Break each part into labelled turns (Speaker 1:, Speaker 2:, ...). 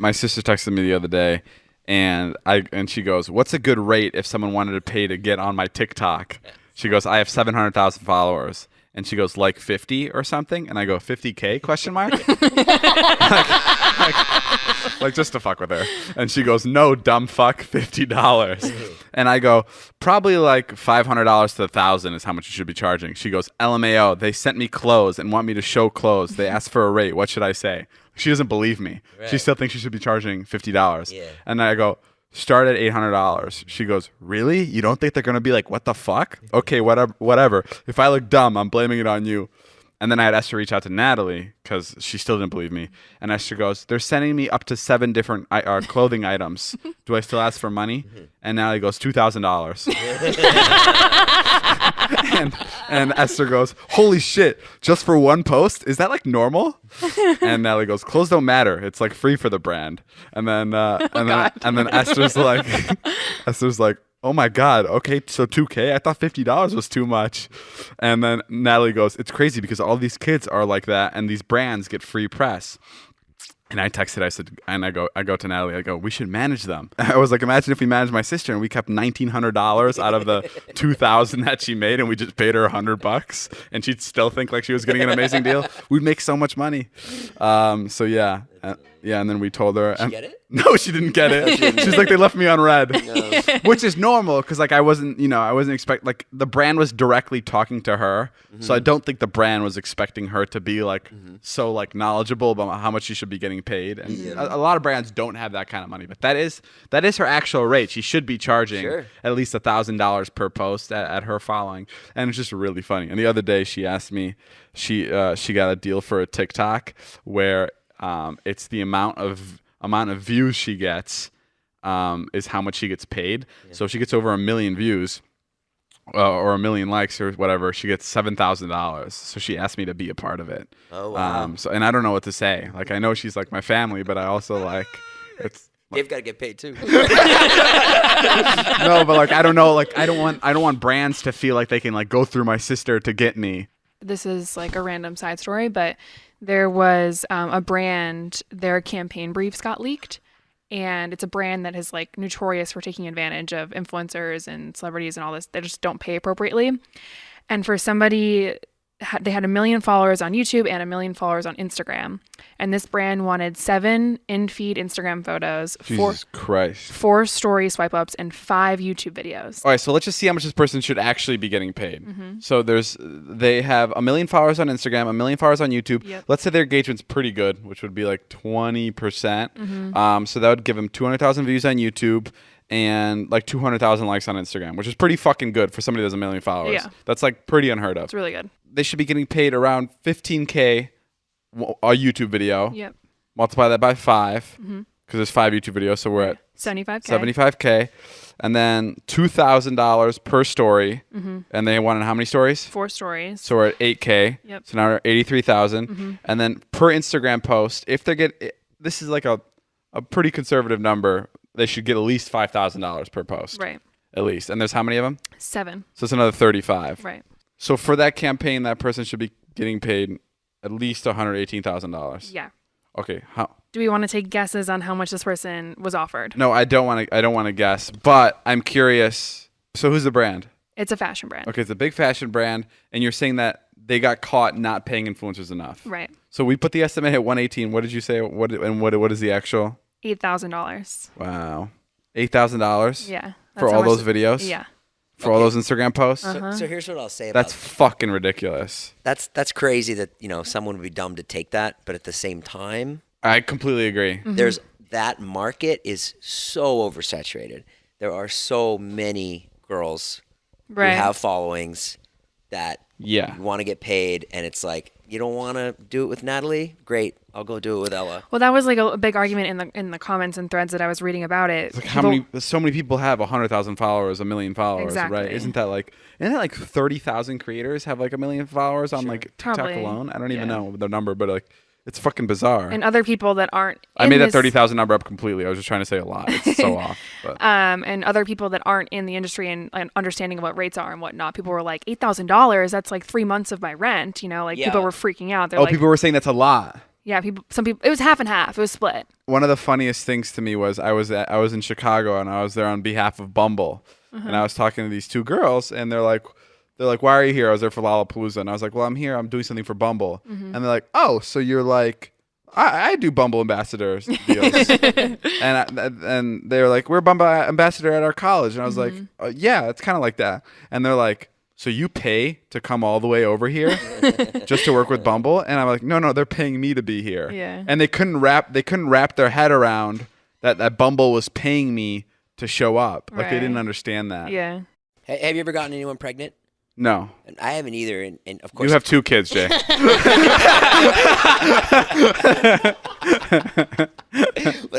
Speaker 1: my sister texted me the other day, and she goes, "What's a good rate if someone wanted to pay to get on my TikTok?" She goes, "I have 700,000 followers." And she goes, like 50 or something? And I go, 50K, question mark? like just to fuck with her. And she goes, no, dumb fuck, $50. And I go, probably like $500 to $1,000 is how much you should be charging. She goes, LMAO, they sent me clothes and want me to show clothes. They asked for a rate. What should I say? She doesn't believe me. Right. She still thinks she should be charging $50. Yeah. And I go, start at $800. She goes, really? You don't think they're going to be like, what the fuck? Okay, whatever. If I look dumb, I'm blaming it on you. And then I had Esther reach out to Natalie because she still didn't believe me. And Esther goes, they're sending me up to 7 different clothing items. Do I still ask for money? And Natalie goes, $2,000. and Esther goes, holy shit, just for one post? Is that like normal? And Natalie goes, clothes don't matter. It's like free for the brand. And then Esther's like, oh my God, okay, so $2K? I thought $50 was too much. And then Natalie goes, it's crazy because all these kids are like that and these brands get free press. And I texted, I said, and I go to Natalie, I go, we should manage them. I was like, imagine if we managed my sister and we kept $1,900 out of the $2,000 that she made and we just paid her $100 and she'd still think like she was getting an amazing deal. We'd make so much money. So yeah. Yeah, and then we told her.
Speaker 2: Did she get it?
Speaker 1: No, she didn't get it. She's like, they left me on red, which is normal because like I wasn't expect like the brand was directly talking to her, so I don't think the brand was expecting her to be like so like knowledgeable about how much she should be getting paid. And a lot of brands don't have that kind of money, but that is her actual rate. She should be charging at least $1,000 per post at her following, and it's just really funny. And the other day she asked me, she got a deal for a TikTok where. It's the amount of views she gets is how much she gets paid. Yeah. So if she gets over 1 million views or 1 million likes or whatever, she gets $7,000. So she asked me to be a part of it. Oh wow! And I don't know what to say. Like I know she's like my family, but I also like it's.
Speaker 2: They've got to get paid too.
Speaker 1: No, but like I don't know. Like I don't want brands to feel like they can like go through my sister to get me.
Speaker 3: This is like a random side story, but there was a brand, their campaign briefs got leaked, and it's a brand that is like notorious for taking advantage of influencers and celebrities and all this. They just don't pay appropriately. And for somebody, they had 1 million followers on YouTube and 1 million followers on Instagram. And this brand wanted 7 in-feed Instagram photos,
Speaker 1: Jesus Christ.
Speaker 3: 4 story swipe ups, and 5 YouTube videos.
Speaker 1: All right, so let's just see how much this person should actually be getting paid. So they have 1 million followers on Instagram, 1 million followers on YouTube. Yep. Let's say their engagement's pretty good, which would be like 20%. So that would give them 200,000 views on YouTube and like 200,000 likes on Instagram, which is pretty fucking good for somebody that has 1 million followers. Yeah. That's like pretty unheard of.
Speaker 3: It's really good.
Speaker 1: They should be getting paid around $15K a YouTube video. Yep. Multiply that by 5 because there's 5 YouTube videos, so we're at $75K, and then $2,000 per story. And they wanted how many stories?
Speaker 3: 4 stories.
Speaker 1: So we're at 8K.
Speaker 3: Yep.
Speaker 1: So now we're at 83,000. And then per Instagram post, if they get this is like a pretty conservative number, they should get at least $5,000 per post.
Speaker 3: Right.
Speaker 1: At least. And there's how many of them?
Speaker 3: 7.
Speaker 1: So it's another 35.
Speaker 3: Right.
Speaker 1: So for that campaign, that person should be getting paid at least $118,000.
Speaker 3: Yeah.
Speaker 1: Okay. How?
Speaker 3: Do we want to take guesses on how much this person was offered?
Speaker 1: No, I don't want to guess, but I'm curious. So who's the brand?
Speaker 3: It's a fashion brand.
Speaker 1: Okay, it's a big fashion brand, and you're saying that they got caught not paying influencers enough.
Speaker 3: Right.
Speaker 1: So we put the estimate at 118. What did you say? What is the actual?
Speaker 3: $8,000.
Speaker 1: Wow. $8,000?
Speaker 3: Yeah.
Speaker 1: For all those videos?
Speaker 3: Yeah.
Speaker 1: For all those Instagram posts?
Speaker 2: So here's what I'll say about
Speaker 1: That's fucking ridiculous.
Speaker 2: That's crazy that, someone would be dumb to take that, but at the same time,
Speaker 1: I completely agree.
Speaker 2: There's that market is so oversaturated. There are so many girls who have followings that want to get paid, and it's like, you don't want to do it with Natalie? Great, I'll go do it with Ella.
Speaker 3: Well, that was like a big argument in the comments and threads that I was reading about it.
Speaker 1: It's like so many people have 100,000 followers, 1 million followers, right? Isn't that like 30,000 creators have like 1 million followers on like TikTok alone? I don't even know the number, but like it's fucking bizarre.
Speaker 3: And other people that aren't
Speaker 1: I made that 30,000 number up completely. I was just trying to say a lot. It's so off. But.
Speaker 3: And other people that aren't in the industry and understanding what rates are and whatnot, people were like, $8,000, that's like 3 months of my rent. People were freaking out. They're
Speaker 1: people were saying that's a lot.
Speaker 3: Yeah, some people, it was half and half. It was split.
Speaker 1: One of the funniest things to me was I was in Chicago and I was there on behalf of Bumble, and I was talking to these two girls, and they're like, why are you here? I was there for Lollapalooza, and I was like, well, I'm here. I'm doing something for Bumble, and they're like, oh, so you're like, I do Bumble ambassadors deals, and they were like, we're Bumble ambassador at our college, and I was like, yeah, it's kind of like that, and they're like, so you pay to come all the way over here just to work with Bumble? And I'm like, no, they're paying me to be here.
Speaker 3: Yeah.
Speaker 1: And they couldn't wrap their head around that Bumble was paying me to show up. Like they didn't understand that.
Speaker 3: Yeah.
Speaker 2: Have you ever gotten anyone pregnant?
Speaker 1: No.
Speaker 2: And I haven't either. And of course,
Speaker 1: you have 2 kids, Jay.
Speaker 2: What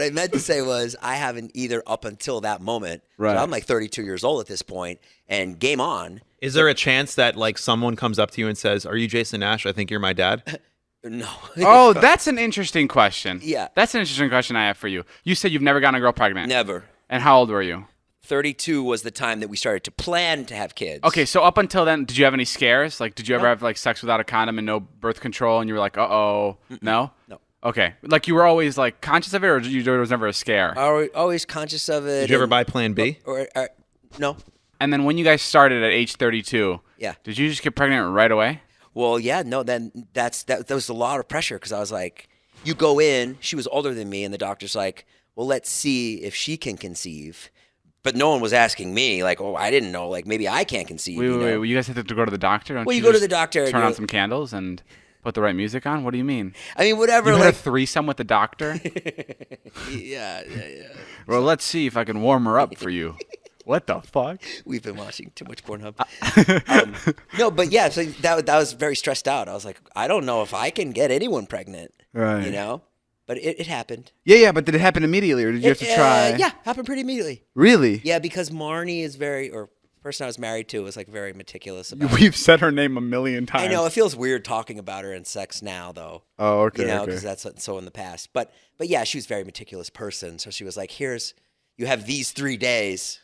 Speaker 2: I meant to say was I haven't either up until that moment.
Speaker 1: Right.
Speaker 2: So I'm like 32 years old at this point, and game on.
Speaker 4: Is there a chance that like someone comes up to you and says, "Are you Jason Nash? I think you're my dad."
Speaker 2: No.
Speaker 1: Oh, that's an interesting question.
Speaker 2: Yeah.
Speaker 1: That's an interesting question I have for you. You said you've never gotten a girl pregnant.
Speaker 2: Never.
Speaker 1: And how old were you?
Speaker 2: 32 was the time that we started to plan to have kids.
Speaker 1: Okay, so up until then, did you have any scares? Like, did you ever have like sex without a condom and no birth control, and you were like, uh-oh, no?
Speaker 2: No.
Speaker 1: Okay, like you were always like conscious of it, or there was never a scare?
Speaker 2: Always conscious of it.
Speaker 4: Did you ever buy Plan B?
Speaker 2: Or no.
Speaker 1: And then when you guys started at age 32,
Speaker 2: Yeah.
Speaker 1: did you just get pregnant right away?
Speaker 2: Well, yeah, no. Then that was a lot of pressure because I was like, you go in. She was older than me, and the doctor's like, well, let's see if she can conceive. But no one was asking me, like, oh, I didn't know, like, maybe I can't conceive.
Speaker 1: Wait, you guys have to go to the doctor? Don't
Speaker 2: well, you
Speaker 1: go
Speaker 2: go to the doctor.
Speaker 1: Turn on some candles and put the right music on? What do you mean?
Speaker 2: I mean, whatever.
Speaker 1: You had
Speaker 2: like,
Speaker 1: a threesome with the doctor?
Speaker 2: yeah.
Speaker 1: Well, let's see if I can warm her up for you. What the fuck?
Speaker 2: We've been watching too much Pornhub. No, but yeah, so that was very stressed out. I was like, I don't know if I can get anyone pregnant.
Speaker 1: Right.
Speaker 2: You know? But it happened.
Speaker 1: Yeah, but did it happen immediately, or did you have to try?
Speaker 2: Yeah, happened pretty immediately.
Speaker 1: Really?
Speaker 2: Yeah, because Marnie is the person I was married to was like very meticulous about it.
Speaker 1: We've said her name a million times.
Speaker 2: I know, it feels weird talking about her in sex now, though.
Speaker 1: Oh, okay.
Speaker 2: You know, because that's so in the past. But yeah, she was a very meticulous person. So she was like, you have these 3 days,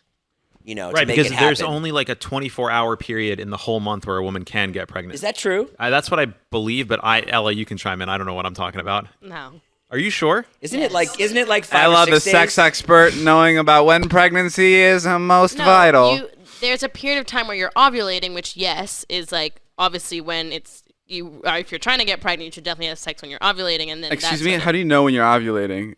Speaker 2: you know,
Speaker 4: right,
Speaker 2: to make
Speaker 4: because
Speaker 2: it happen.
Speaker 4: there's only like a 24-hour period in the whole month where a woman can get pregnant.
Speaker 2: Is that true?
Speaker 4: That's what I believe, but Ella, you can chime in. I don't know what I'm talking about.
Speaker 5: No.
Speaker 4: Are you sure?
Speaker 2: Isn't it like 5
Speaker 1: Ella,
Speaker 2: or 6
Speaker 1: the
Speaker 2: days?
Speaker 1: sex expert, knowing about when pregnancy is most vital.
Speaker 5: There's a period of time where you're ovulating, which yes is like obviously when it's you. If you're trying to get pregnant, you should definitely have sex when you're ovulating, and then.
Speaker 1: Excuse me, how do you know when you're ovulating?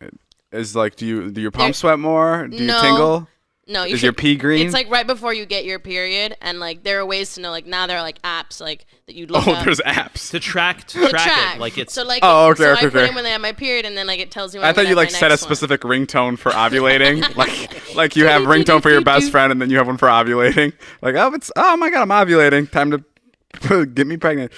Speaker 1: Is like, do your palms sweat more? Do you tingle?
Speaker 5: No,
Speaker 1: is your pee green?
Speaker 5: It's like right before you get your period, and like there are ways to know. Like now there are like apps like that you look up.
Speaker 1: Oh, there's apps
Speaker 4: to track it. Like it's
Speaker 5: so like.
Speaker 1: Oh, okay,
Speaker 5: so
Speaker 1: okay.
Speaker 5: I put in when I have my period, and then like it tells you. When
Speaker 1: I thought you like set a specific ringtone for ovulating, like you have ringtone for your best friend, and then you have one for ovulating. Like oh my god, I'm ovulating. Time to get me pregnant.